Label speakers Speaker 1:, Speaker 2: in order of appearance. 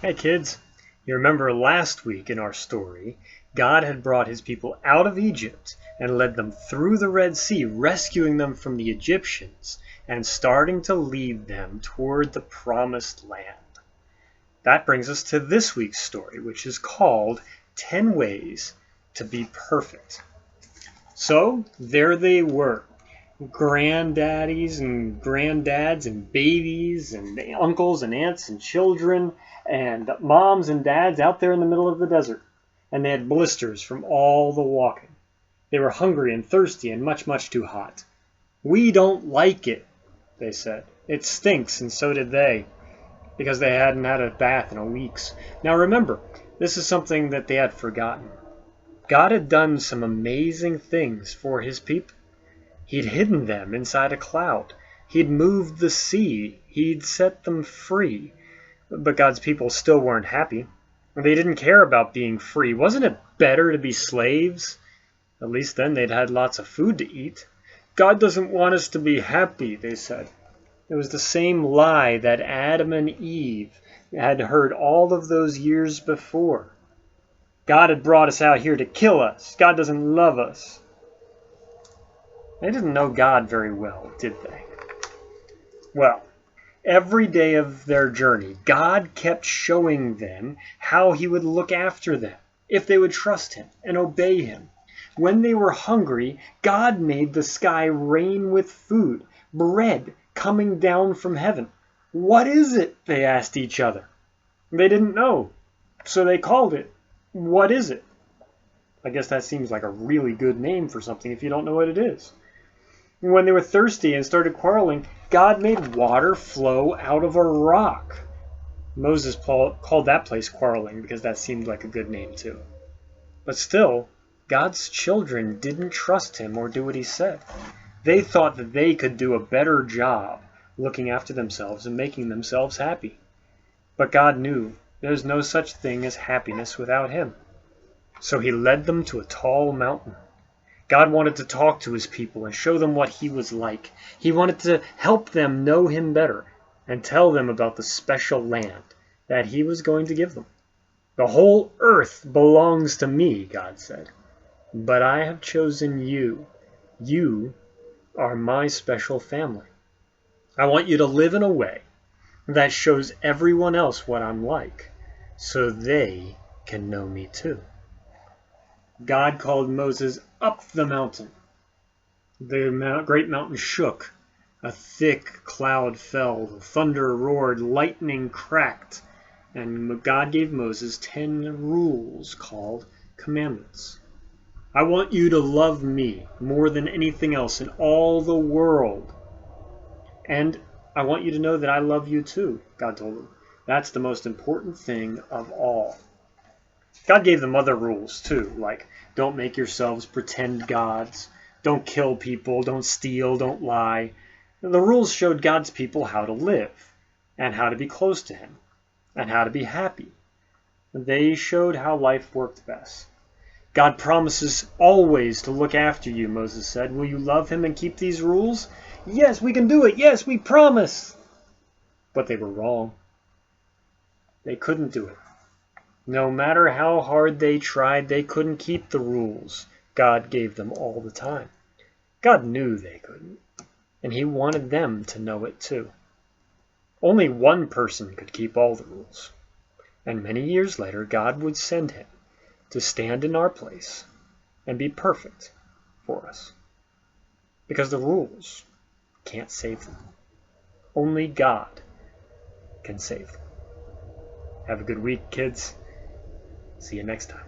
Speaker 1: Hey kids, you remember last week in our story, God had brought his people out of Egypt and led them through the Red Sea, rescuing them from the Egyptians and starting to lead them toward the promised land. That brings us to this week's story, which is called 10 Ways to Be Perfect. So there they were, granddaddies and granddads and babies and uncles and aunts and children and moms and dads out there in the middle of the desert. And they had blisters from all the walking. They were hungry and thirsty and much, much too hot. "We don't like it," they said. "It stinks," and so did they, because they hadn't had a bath in weeks. Now remember, this is something that they had forgotten. God had done some amazing things for his people. He'd hidden them inside a cloud. He'd moved the sea. He'd set them free. But God's people still weren't happy. They didn't care about being free. Wasn't it better to be slaves? At least then they'd had lots of food to eat. "God doesn't want us to be happy," they said. It was the same lie that Adam and Eve had heard all of those years before. God had brought us out here to kill us. God doesn't love us. They didn't know God very well, did they? Well, every day of their journey, God kept showing them how he would look after them if they would trust him and obey him. When they were hungry, God made the sky rain with food, bread coming down from heaven. "What is it?" they asked each other. They didn't know, so they called it, "What is it?" I guess that seems like a really good name for something if you don't know what it is. When they were thirsty and started quarreling, God made water flow out of a rock. Moses called that place Quarreling because that seemed like a good name too. But still, God's children didn't trust him or do what he said. They thought that they could do a better job looking after themselves and making themselves happy. But God knew there's no such thing as happiness without him. So he led them to a tall mountain. God wanted to talk to his people and show them what he was like. He wanted to help them know him better and tell them about the special land that he was going to give them. "The whole earth belongs to me," God said, "but I have chosen you. You are my special family. I want you to live in a way that shows everyone else what I'm like, so they can know me too." God called Moses up the mountain. The great mountain shook. A thick cloud fell, thunder roared, lightning cracked, and God gave Moses 10 rules called commandments. "I want you to love me more than anything else in all the world. And I want you to know that I love you too," God told him. "That's the most important thing of all." God gave them other rules too, like don't make yourselves pretend gods, don't kill people, don't steal, don't lie. The rules showed God's people how to live, and how to be close to him, and how to be happy. They showed how life worked best. "God promises always to look after you," Moses said. "Will you love him and keep these rules?" "Yes, we can do it. Yes, we promise." But they were wrong. They couldn't do it. No matter how hard they tried, they couldn't keep the rules God gave them all the time. God knew they couldn't, and he wanted them to know it too. Only one person could keep all the rules, and many years later God would send him to stand in our place and be perfect for us. Because the rules can't save them. Only God can save them. Have a good week, kids. See you next time.